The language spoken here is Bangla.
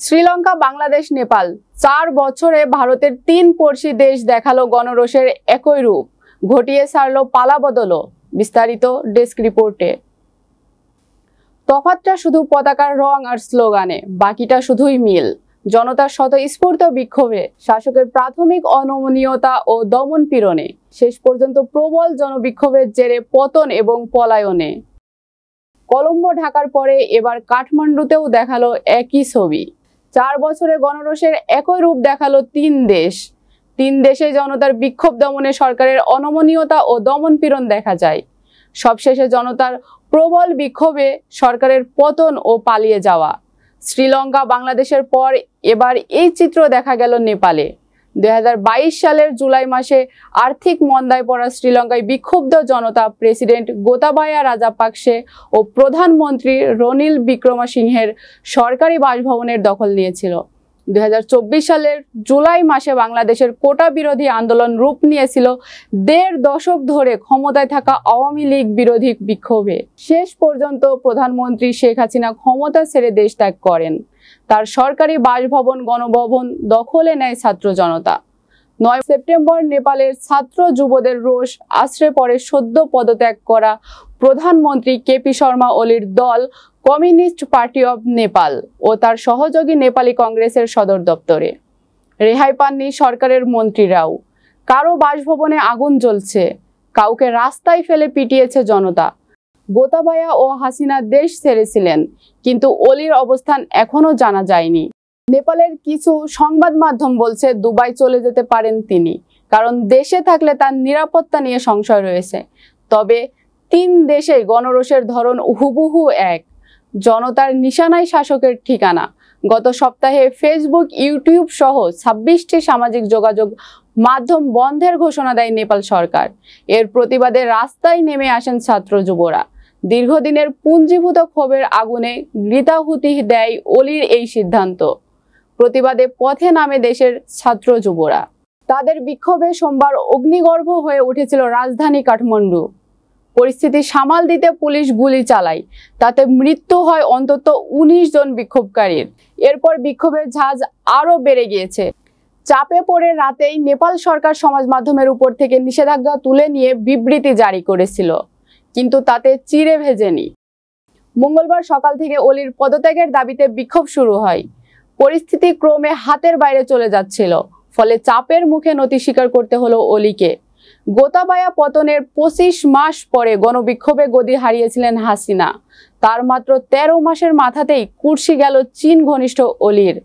শ্রীলঙ্কা, বাংলাদেশ, নেপাল 4 বছরে ভারতের 3 পড়শি দেশ দেখালো গণরোষের একই রূপ, ঘটিয়ে ছাড়লো পালাবদলও। বিস্তারিত ডেস্ক রিপোর্টে। তফাৎটা শুধু পতাকার রং আর স্লোগানে, বাকিটা শুধুই মিল। জনতার স্বতঃস্ফূর্ত বিক্ষোভে, শাসকের প্রাথমিক অনমনীয়তা ও দমন পীড়নে, শেষ পর্যন্ত প্রবল জনবিক্ষোভের জেরে পতন এবং পলায়নে। কলম্বো, ঢাকার পরে এবার কাঠমান্ডুতেও দেখালো একই ছবি। 4 বছরে গণরোষের একই রূপ দেখালো 3 দেশ। 3 দেশে জনতার বিক্ষোভ দমনে সরকারের অনমনীয়তা ও দমন পীড়ন দেখা যায়। সবশেষে জনতার প্রবল বিক্ষোভে সরকারের পতন ও পালিয়ে যাওয়া। শ্রীলঙ্কা, বাংলাদেশের পর এবার এই চিত্র দেখা গেল নেপালে। 2022 সালের জুলাই মাসে আর্থিক মন্দায় পড়া শ্রীলঙ্কায় বিক্ষুব্ধ জনতা প্রেসিডেন্ট গোতাবায়া রাজাপাকসে ও প্রধানমন্ত্রী রনিল বিক্রমসিংহের সরকারি বাসভবনের দখল নিয়েছিল। 2024 সালের জুলাই মাসে বাংলাদেশের কোটা বিরোধী আন্দোলন রূপ নিয়েছিল 1.5 দশক ধরে ক্ষমতায় থাকা আওয়ামী লীগ বিরোধী বিক্ষোভে। শেষ পর্যন্ত প্রধানমন্ত্রী শেখ হাসিনা ক্ষমতা ছেড়ে দেশ ত্যাগ করেন। তার সরকারি বাসভবন, গণভবন দখলে নেয় ছাত্র জনতা। 9 সেপ্টেম্বর নেপালের ছাত্র যুবদের রোষ আশ্রে পড়ে সদ্য পদত্যাগ করা প্রধানমন্ত্রী কেপি শর্মা ওলির দল কমিউনিস্ট পার্টি অব নেপাল ও তার সহযোগী নেপালি কংগ্রেসের সদর দপ্তরে। রেহাই পাননি সরকারের মন্ত্রীরাও। কারো বাসভবনে আগুন জ্বলছে, কাউকে রাস্তায় ফেলে পিটিয়েছে জনতা। গোতাবায়া ও হাসিনা দেশ ছেড়েছিলেন, কিন্তু ওলির অবস্থান এখনো জানা যায়নি। নেপালের কিছু সংবাদ মাধ্যম বলছে দুবাই চলে যেতে পারেন তিনি, কারণ দেশে থাকলে তার নিরাপত্তা নিয়ে সংশয় রয়েছে। তবে 3 দেশে গণরোষের ধরন হুবহু এক। জনতার নিশানায় শাসকের ঠিকানা। গত সপ্তাহে ফেসবুক, ইউটিউব সহ 26টি সামাজিক যোগাযোগ মাধ্যম বন্ধের ঘোষণা দেয় নেপাল সরকার। এর প্রতিবাদে রাস্তায় নেমে আসেন ছাত্র যুবরা। দীর্ঘদিনের পুঞ্জীভূত ক্ষোভের আগুনে ঘৃতাহুতি দেয় ওলির এই সিদ্ধান্ত। প্রতিবাদে পথে নামে দেশের ছাত্র যুবরা। তাদের বিক্ষোভে সোমবার অগ্নিগর্ভ হয়ে উঠেছিল রাজধানী কাঠমান্ডু। পরিস্থিতি সামাল দিতে পুলিশ গুলি চালায়, তাতে মৃত্যু হয় অন্তত 19 জন বিক্ষোভকারীর। এরপর বিক্ষোভের ঝাঁজ আরো বেড়ে গিয়েছে। চাপে পড়ে রাতেই নেপাল সরকার সমাজ মাধ্যমের উপর থেকে নিষেধাজ্ঞা তুলে নিয়ে বিবৃতি জারি করেছিল, কিন্তু তাতে চিড়ে ভেজেনি। মঙ্গলবার সকাল থেকে ওলির পদত্যাগের দাবিতে বিক্ষোভ শুরু হয়। পরিস্থিতি ক্রমে হাতের বাইরে চলে যাচ্ছিল, ফলে চাপের মুখে নতি স্বীকার করতে হলো ওলিকে। গোতাবায়া পতনের 25 মাস পরে গণবিক্ষোভে গদি হারিয়েছিলেন হাসিনা। তার মাত্র 13 মাসের মাথাতেই কুর্সি গেল চীন ঘনিষ্ঠ ওলির।